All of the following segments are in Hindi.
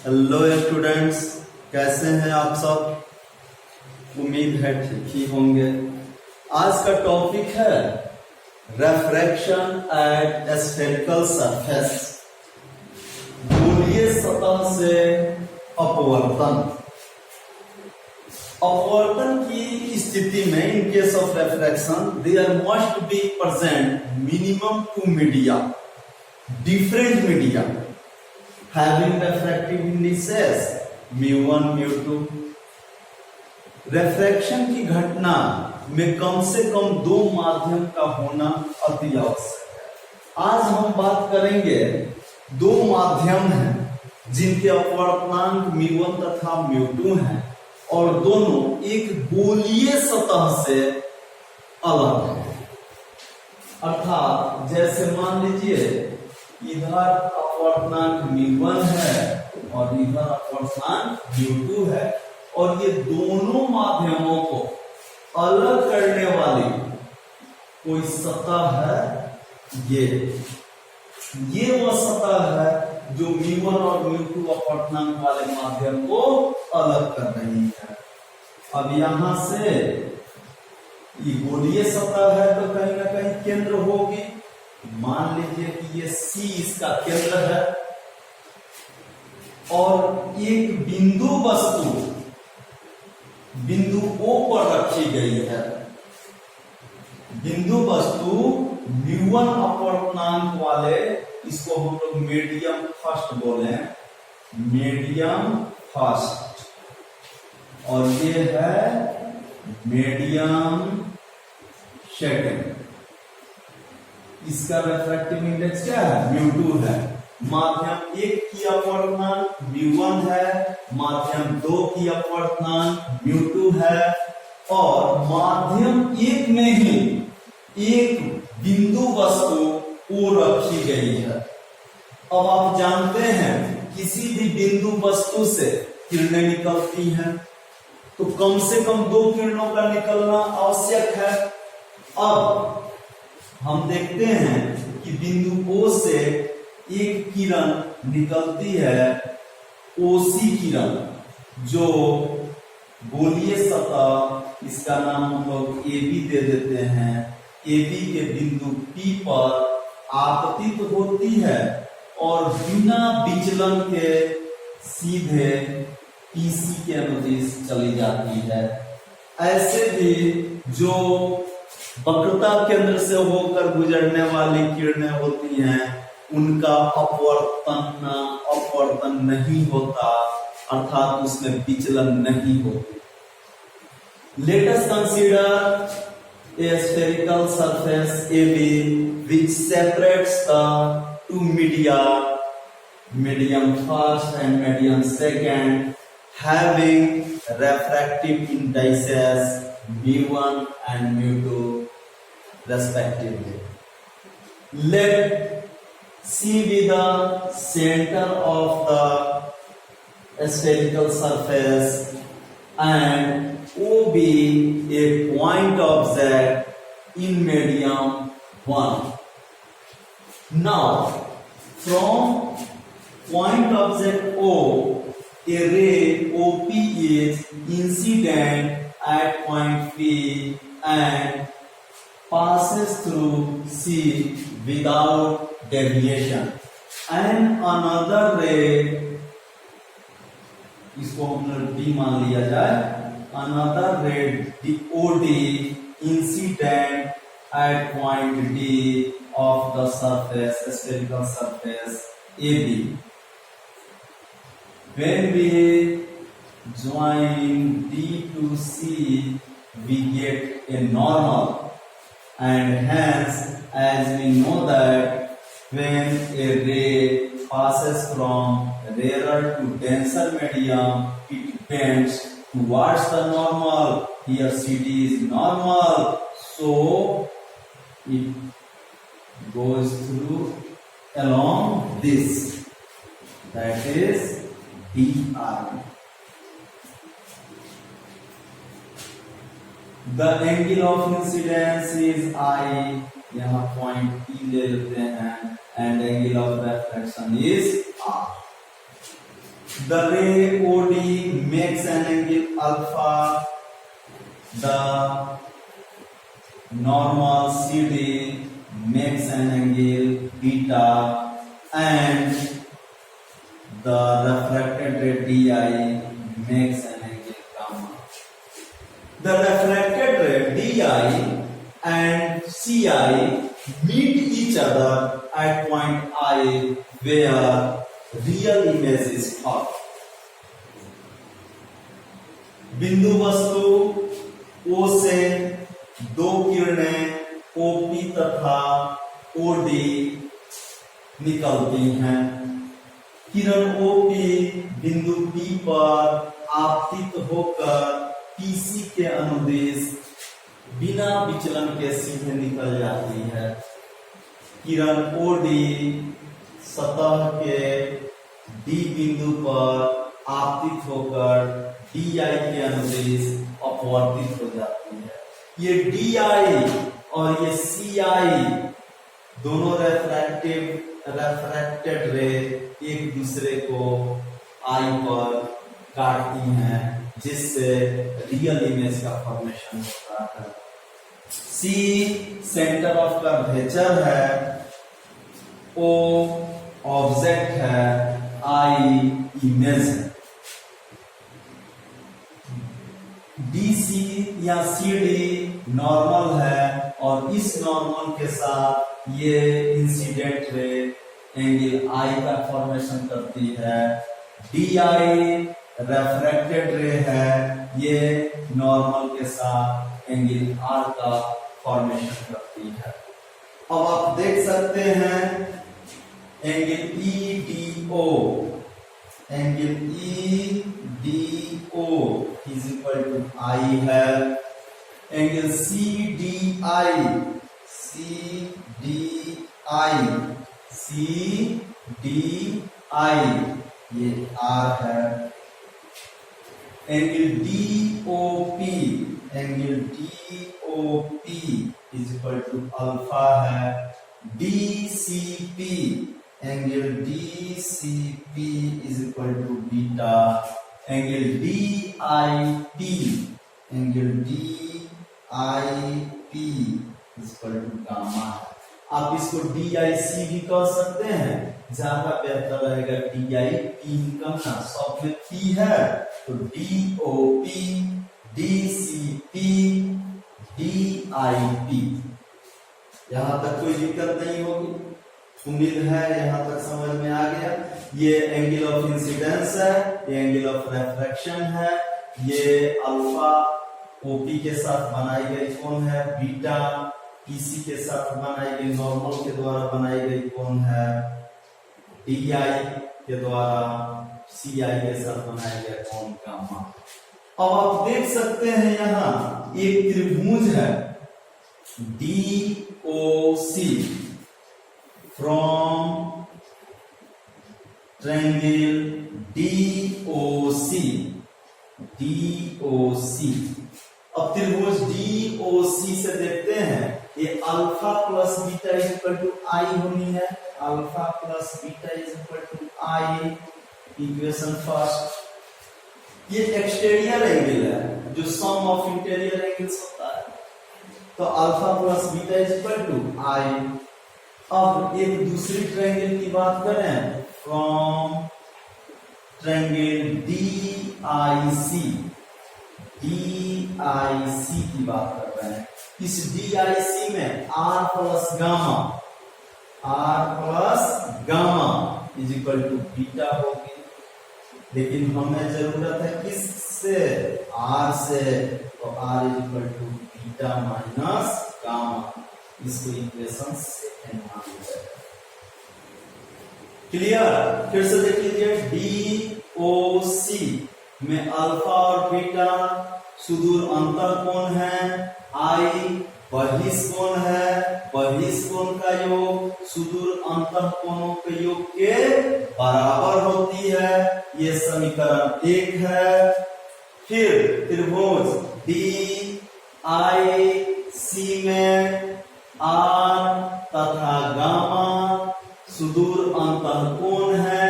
हेलो स्टूडेंट्स, कैसे हैं आप सब। उम्मीद है ठीक ही होंगे। आज का टॉपिक है रेफ्रैक्शन एट स्फेरिकल सरफेस, गोलीय सतह से अपवर्तन। अपवर्तन की स्थिति में in case of refraction there must be present minimum two media, different media having refractive indices mu1 mu2। Refraction की घटना में कम से कम दो माध्यम का होना अति आवश्यक है। आज हम बात करेंगे दो माध्यम हैं जिनके अपवर्तनांक mu1 तथा mu2 हैं और दोनों एक गोलीय सतह से अलग हैं। अर्थात जैसे मान लीजिए इधर अपवर्तनांक mu1 है और इधर अपवर्तनांक mu2 है और ये दोनों माध्यमों को अलग करने वाली कोई सतह है। ये वो सतह है जो mu1 और mu2 अपवर्तनांक वाले माध्यम को अलग कर रही है। अब यहां से ये गोलीय सतह है तो कहीं ना कहीं केंद्र होगी। मान लीजिए कि ये C इसका केंद्र है और एक बिंदु वस्तु बिंदु O पर रखी गई है। बिंदु वस्तु mu1 अपवर्तनांक वाले, इसको हम लोग मीडियम फर्स्ट बोले, मीडियम फर्स्ट, और ये है मीडियम सेकंड। इसका रेफ्रैक्टिव इंडेक्स क्या है? mu2 है। माध्यम एक की अपवर्तनांक mu1 है, माध्यम दो की अपवर्तनांक mu2 है और माध्यम एक में ही एक बिंदु वस्तु O रखी गई है। अब आप जानते हैं किसी भी बिंदु वस्तु से किरणें निकलती हैं तो कम से कम दो किरणों का निकलना आवश्यक है। अब हम देखते हैं कि बिंदु O से एक किरण निकलती है, OC किरण, जो गोलीय सतह, इसका नाम हम लोग AB दे देते हैं। AB के बिंदु P पर आपतित होती है और बिना विचलन के सीधे PC के अनुदिश चली जाती है। ऐसे भी जो वक्रता केंद्र से होकर गुजरने वाली किरणें होती हैं उनका अपवर्तन नहीं होता, अर्थात उसमें विचलन नहीं होती। Let us consider a spherical surface AB which separates the two media, medium first and medium second, having refractive indices mu1 and mu2 respectively. Let C be the center of the spherical surface and O be a point object in medium 1. Now, from point object O, a ray OP is incident at point P and passes through C without deviation, and another ray, इसको हम लोग D मान लिया जाए, another ray OD incident at point D of the surface, spherical surface AB. When we join D to C, we get a normal, and hence, as we know that when a ray passes from rarer to denser medium, it bends towards the normal. Here CD is normal, so it goes through along this, that is DR. The angle of incidence is I, यहाँ पॉइंट P ले लेते हैं, and angle of refraction is R. The ray OD makes an angle alpha. The normal CD makes an angle beta, and the refracted ray DI makes an angle gamma. The refracted ray DI and CI meet each other at point I where real image is found. बिंदु वस्तु O से दो किरणें OP तथा OD निकलती हैं। किरण OP बिंदु P पर आपतित होकर PC के अनुदेश बिना विचलन के सीधे निकल जाती है। किरण OD सतह के D बिंदु पर आपतित होकर DI के अनुदेश अपवर्तित हो जाती है। ये DI और ये CI दोनों रेफ्रैक्टेड रे एक दूसरे को I पर काटती हैं, जिससे रियल इमेज का फॉर्मेशन होता है। C सेंटर ऑफ कर्वेचर है, O ऑब्जेक्ट है, I इमेज है। DC या CD नॉर्मल है और इस नॉर्मल के साथ ये इंसिडेंट रे एंगल I का फॉर्मेशन करती है। DI रेफ्रैक्टेड रे है, ये नॉर्मल के साथ एंगल R का फॉर्मेशन करती है। अब आप देख सकते हैं angle EDO, angle EDO is equal to I है। एंगल CDI ये R है। Angle DOP is equal to alpha है। DCP angle DCP is equal to beta. Angle DIP is equal to gamma. आप इसको DIC भी कह सकते हैं, ज्यादा बेहतर रहेगा DIP निकलना। सब में P है तो DOP, DCP, DIP। यहां तक कोई दिक्कत नहीं होगी, उम्मीद है यहां तक समझ में आ गया। ये एंगल ऑफ इंसिडेंस है, ये एंगल ऑफ रिफ्रैक्शन है, ये अल्फा ओपी के साथ बनाई गई कोण है, बीटा पीसी के साथ बनाई गई नॉर्मल के द्वारा बनाई गई कोण है, डीआई के द्वारा सीआई के साथ बनाया गया कोण गामा। अब आप देख सकते हैं यहाँ एक त्रिभुज है DOC from triangle DOC। अब त्रिभुज DOC से देखते हैं ये alpha plus beta is equal to i होनी है। Alpha plus beta is equal to i, equation first. ये एक्सटीरियर एंगल है जो सम ऑफ इंटीरियर एंगल्स होता है, तो alpha plus beta is equal to i. अब एक दूसरी ट्रायंगल की बात करें, फ्रॉम ट्रायंगल DIC की बात कर रहे हैं। इस DIC में R plus gamma is equal to beta होगी, लेकिन हमें जरूरत है किससे, R से, तो R is equal to beta minus gamma. इसको इक्वेशन सेकंड मान लीजिए। क्लियर? फिर से देख लीजिए DOC में अल्फा और बीटा सुदूर अंतर कोण है, I बहिष कोण है, बहिष कोण का योग सुदूर अंतर कोणों के योग के बराबर होती है। ये समीकरण 1 है। फिर त्रिभुज DIC में R तथा गामा सुदूर अंतर कोण है,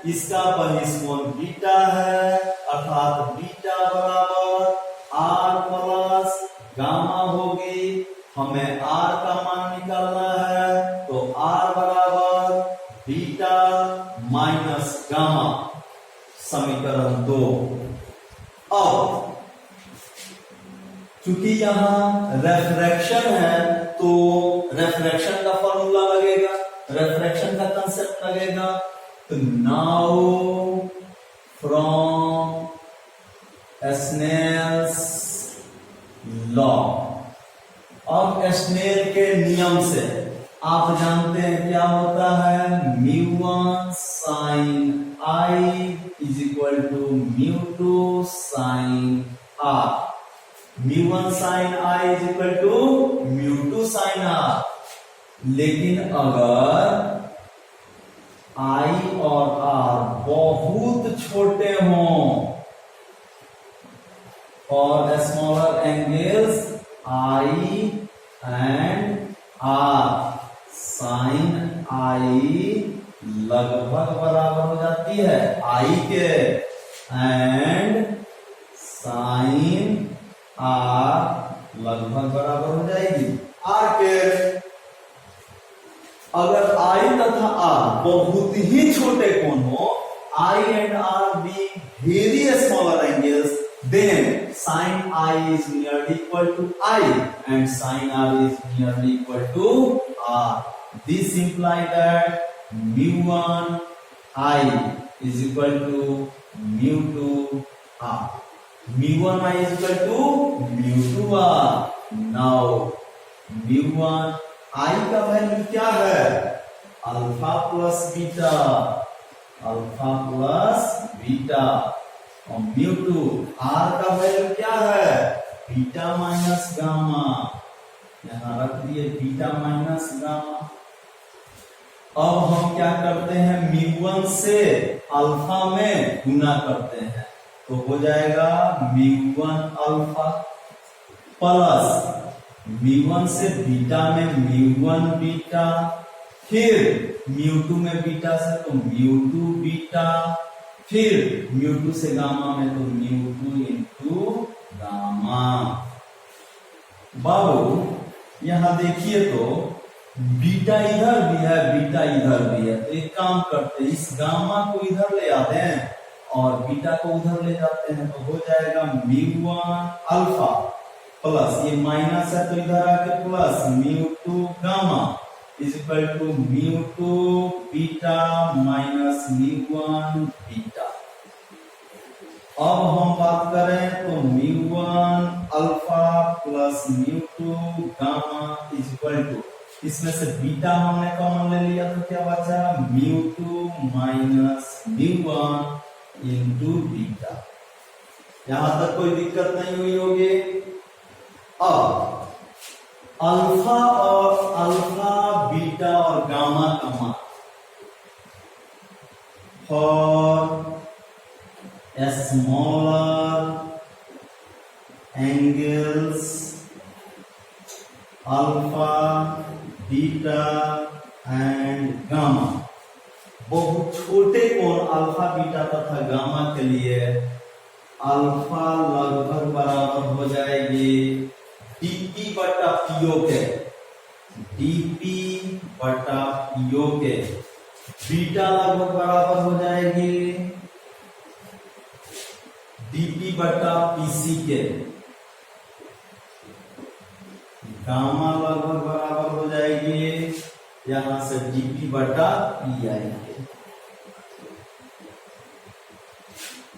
इसका बहिष्कोण बीटा है, अर्थात बीटा बराबर आर प्लस गामा होगी। हमें आर का मान निकालना है, तो आर बराबर बीटा माइनस गामा, समीकरण 2। अब चूंकि यहां रेफ्रैक्शन है तो रेफ्रैक्शन का फॉर्मूला लगेगा, रेफ्रैक्शन का कंसेप्ट लगेगा। तो नाउ फ्रॉम स्नेल्स लॉ, अब स्नेल के नियम से आप जानते हैं क्या होता है, mu one sine i is equal to mu two sine r. Mu one sine i is equal to mu two sine r. लेकिन अगर आई और आर बहुत छोटे हों और smaller angles i and r, sine i लगभग बराबर हो जाती है आई के, एंड साइन आर लगभग बराबर हो जाएगी आर के। अगर आई तथा आर बहुत ही छोटे कोण हो, i and r be very smaller angles, then sin I is nearly equal to I and sin R is nearly equal to R. This implies that mu1 I is equal to mu2 R. mu1 I is equal to mu2 R. Now mu1 I का वैल्यू क्या है, alpha plus beta, alpha plus beta. और म्यू2 आर का वैल्यू क्या है, बीटा माइनस गामा, यहां रख दिए बीटा माइनस गामा। अब हम क्या करते हैं, म्यू1 से अल्फा में गुना करते हैं, तो हो जाएगा म्यू1 अल्फा प्लस म्यू1 से बीटा में म्यू1 बीटा, फिर म्यू2 में बीटा से तो म्यू2 बीटा, फिर म्यू2 से गामा में तो म्यू2 इंटू गामा। बाबू यहां देखिए तो बीटा इधर भी है, बीटा इधर भी है, तो एक काम करते हैं, इस गामा को इधर ले आते हैं और बीटा को उधर ले जाते हैं, तो हो जाएगा म्यू1 अल्फा प्लस ये माइनस है तो इधर आके plus mu two gamma is equal to mu two beta minus mu one beta. अब हम बात करें तो mu one alpha plus mu two gamma is equal to, इसमें से बीटा हमने कॉमन ले लिया तो क्या बचा, म्यू2 माइनस म्यू1 इंटू बीटा। यहां तक कोई दिक्कत नहीं हुई होगी। अब अल्फा बीटा और गामा का मान for smaller angles alpha beta and gamma, बहुत छोटे कोण अल्फा बीटा तथा गामा के लिए अल्फा लगभग बराबर हो जाएगी डीपी बटा पीओ के, डीपी बटा पीओ के। बीटा लगभग बराबर हो जाएगी डीपी बटा पीसी के, गामा लगभग बराबर हो जाएगी यहां से डीपी बटा पीआई के।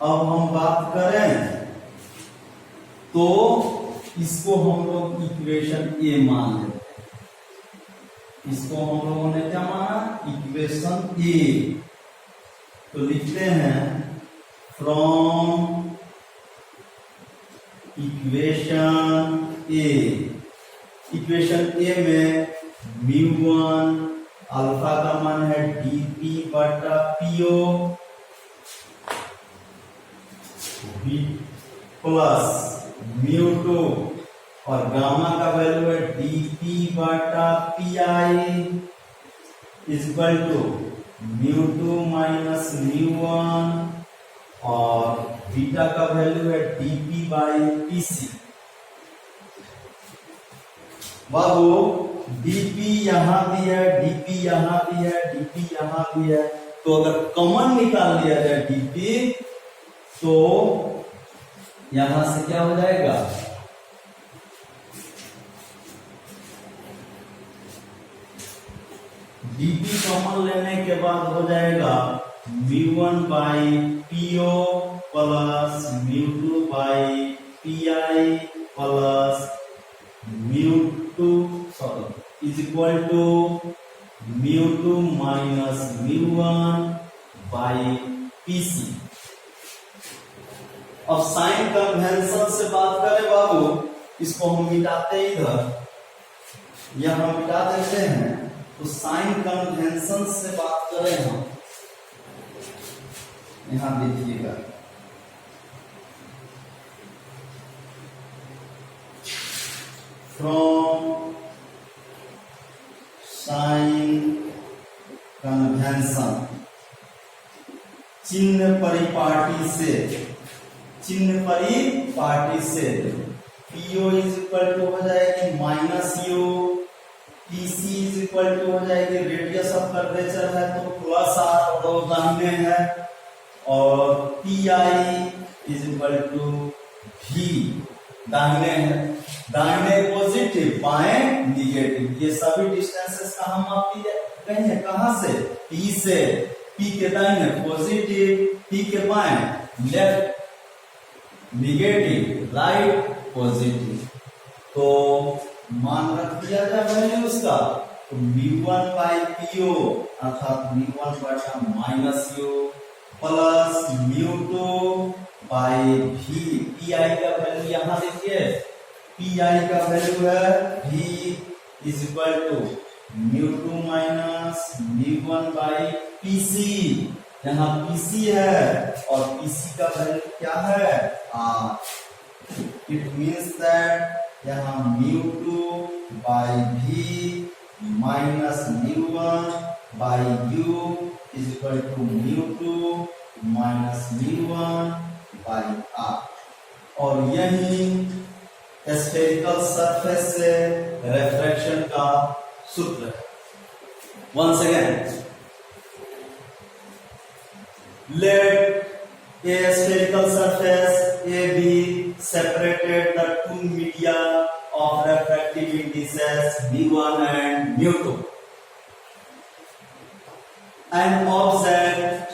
अब हम बात करें तो इसको हम लोग इक्वेशन ए मान लेते हैं, इसको हम लोगों ने क्या माना, इक्वेशन ए। तो लिखते हैं फ्रॉम इक्वेशन ए, इक्वेशन ए में म्यू1 अल्फा का मान है डीपी बटा पीओ प्लस म्यू2 और गामा का वैल्यू है डीपी बटा PI is equal to μ2 minus μ1 और बीटा का वैल्यू है dp बाई pc। बाबू dp यहां भी है, dp यहां भी है, dp यहां भी है, तो अगर कॉमन निकाल लिया जाए dp तो यहां से क्या हो जाएगा, dp कॉमन लेने के बाद हो जाएगा μ1 by PO plus μ2 by PI plus μ2 is equal to μ2 minus μ1 by PC. अब साइन कन्वेंशन से बात करें बाबू, इसको हम मिटाते इधर, यह हम मिटा देते हैं, तो साइन कन्वेंशन से बात करें हम, यहां देखिएगा फ्रॉम साइन कन्वेंशन, चिन्ह परिपाटी से, चिन्ह परिपाटी से पीओ इज इक्वल टू हो जाएगी minus U, PC is equal to हो जाएगी रेडियस ऑफ कर्वेचर है तो प्लस आर और दाहिने है, और पीआई इज इक्वल टू भी दाहिने है, दाहिने पॉजिटिव बाएं निगेटिव, ये सभी डिस्टेंसेस का हम माप कहें कहां से, पी से, पी के दाहिने पॉजिटिव, पी के बाएं लेफ्ट निगेटिव, राइट पॉजिटिव, तो मान रख दिया जाए वैल्यू उसका, तो μ1 बाई पीओ अर्थात μ1 बटा माइनस यू प्लस μ2 बाई भी, पीआई का वैल्यू यहां देखिए, पीआई का वैल्यू है v is equal to μ2 minus μ1 by PC, यहाँ पीसी है और पीसी का वैल्यू क्या है r, इट मीन्स दैट यहाँ μ2 by v minus μ1 by u is equal to μ2 minus μ1 by r, और यही स्फेरिकल सरफेस से रिफ्रैक्शन का सूत्र है। Once again, let a spherical surface AB separated the two media of refractive indices μ1 and μ2. An object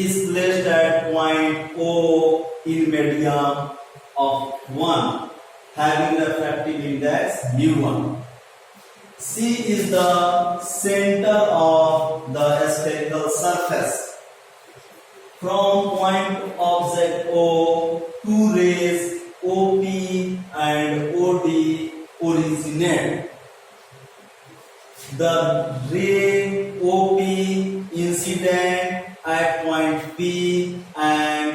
is placed at point O in medium of 1 having refractive index μ1. C is the center of the spherical surface. From point object O, two rays OP and OD originate. The ray OP incident at point P and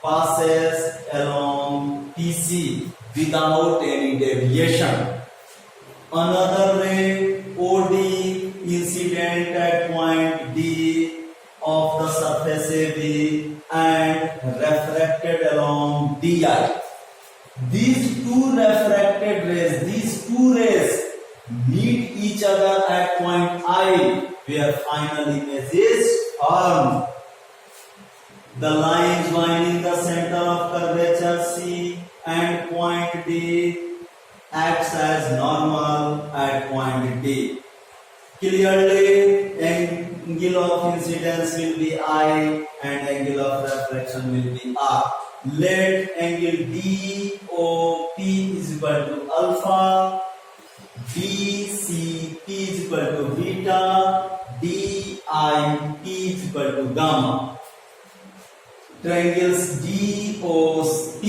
passes along PC without any deviation. Another ray OD incident at point D of the surface AB and refracted along DI. These two refracted rays, meet each other at point I, where final image is formed. The line joining the center of curvature C and point D acts as normal at point D. Clearly, angle of incidence will be I and angle of refraction will be R. Let angle DOP is equal to alpha, DCP is equal to beta, DIP is equal to gamma. Triangles DOC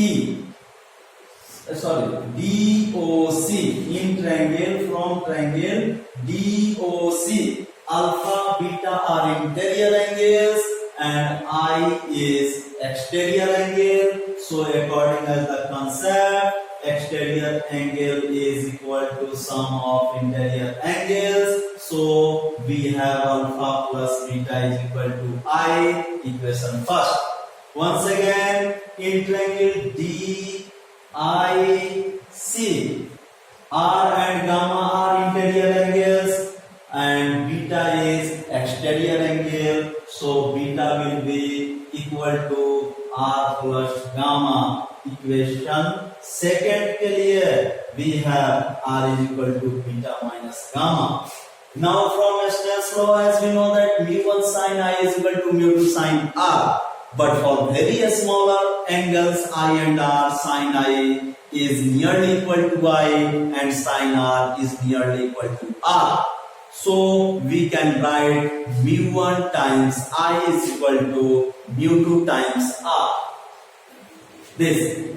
in triangle, from triangle DOC, alpha, beta are interior angles and I is exterior angle. So according as the concept, exterior angle is equal to sum of interior angles. So we have alpha plus beta is equal to I, equation first. Once again, in triangle DIC, R and gamma are interior angles and beta is exterior angle, so beta will be equal to R plus gamma. Equation second के लिए we have R is equal to beta minus gamma. Now from Snell's law, as we know that mu1 sin I is equal to mu2 sin R, but for very smaller angles I and R, sin I is nearly equal to I and sin R is nearly equal to R. So we can write mu1 times I is equal to mu2 times R. This,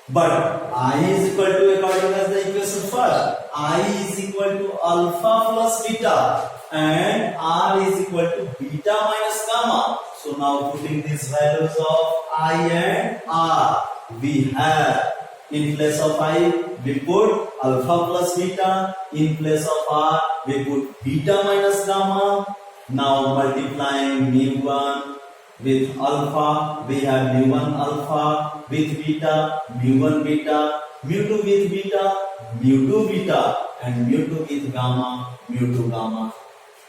but I is equal to, according as the equation first, I is equal to alpha plus beta and R is equal to beta minus gamma. So now putting these values of I and R, we have in place of I we put alpha plus beta, in place of R we put beta minus gamma. Now multiplying mu1 with alpha, we have mu1 alpha with beta, mu1 beta, mu2 with beta, mu2 beta, and mu2 with gamma, mu2 gamma.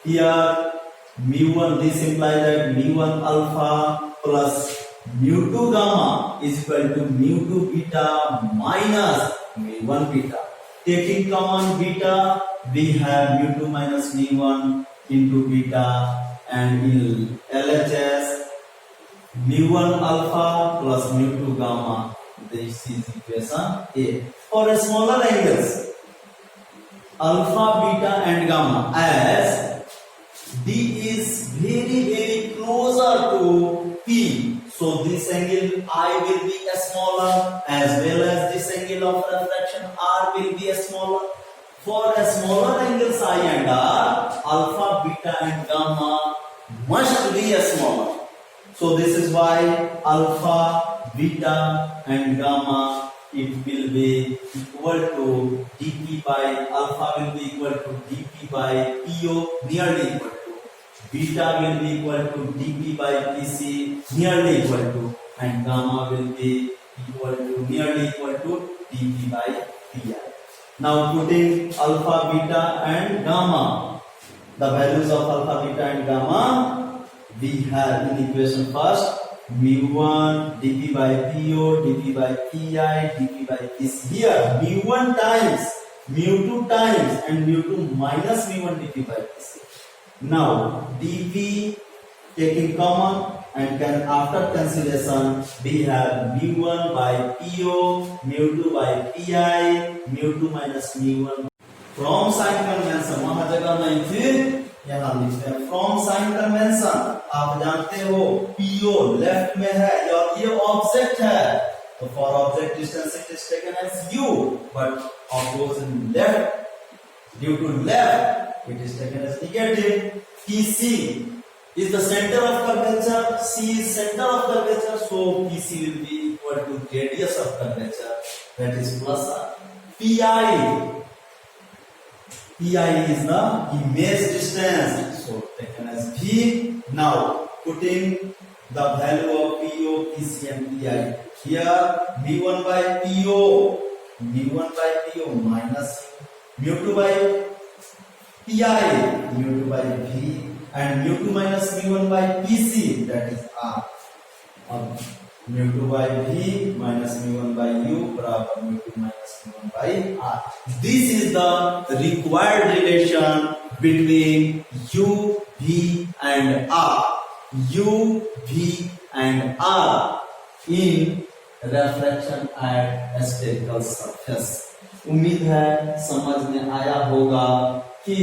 Here mu1, this implies that mu1 alpha plus mu2 gamma is equal to mu2 beta minus mu1 beta. Taking common beta, we have mu2 minus mu1 into beta, and in LHS mu1 alpha plus mu2 gamma. This is equation A. For smaller angles, alpha, beta and gamma, as D is very closer to P, so this angle I will be smaller, as well as this angle of refraction R will be smaller. For smaller angles I and R, alpha, beta and gamma must be smaller. So this is why alpha, beta and gamma, it will be equal to dp by alpha will be equal to dp by PO, nearly equal to. Beta will be equal to dp by PC, nearly equal to, and gamma will be equal to nearly equal to dp by PI. Now putting alpha, beta and gamma, the values of alpha, beta and gamma, we have in equation first mu1 dp by PO, dp by PI, dp by PC. Here mu1 times mu2 times and mu2 minus mu1 dp by PC. Now dp taking common, and then after cancellation we have mu1 by PO, mu2 by PI, mu2 minus mu1. From sign convention, वहां जगह नहीं थी, यहाँ लिखते हैं फ्रॉम साइन कन्वेंशन. आप जानते हो PO लेफ्ट में है और ये ऑब्जेक्ट है, तो for object distance it is taken as U, but opposite left, due to left it is taken as negative. PC is the center of curvature, C is center of curvature, so PC will be equal to radius of curvature, that is plus R. PI is the image distance, so taken as V. Now putting the value of PO, PC and PI. Here mu1 by PO minus mu2 by PI, mu2 by V, and mu2 minus mu1 by PC, that is R. mu2 by V minus mu1 by U बराबर mu2 minus mu1 by R. This is the required relation between U, V and R. U, V and R in refraction at spherical surface. उम्मीद है समझ में आया होगा कि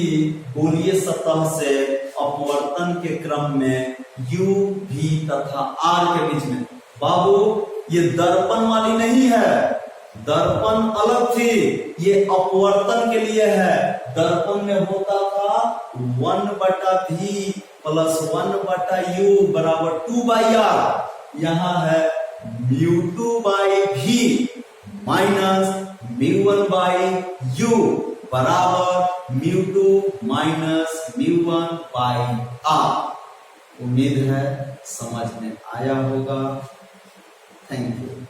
गोलीय सतह से अपवर्तन के क्रम में U, V तथा R के बीच में, बाबू ये दर्पण वाली नहीं है, दर्पण अलग थी, ये अपवर्तन के लिए है. दर्पण में होता था 1/V प्लस 1/U बराबर 2/R. यहाँ है mu2 by V minus mu1 by U बराबर mu2 माइनस म्यू1 बाई आर। उम्मीद है समझ में आया होगा। Thank you.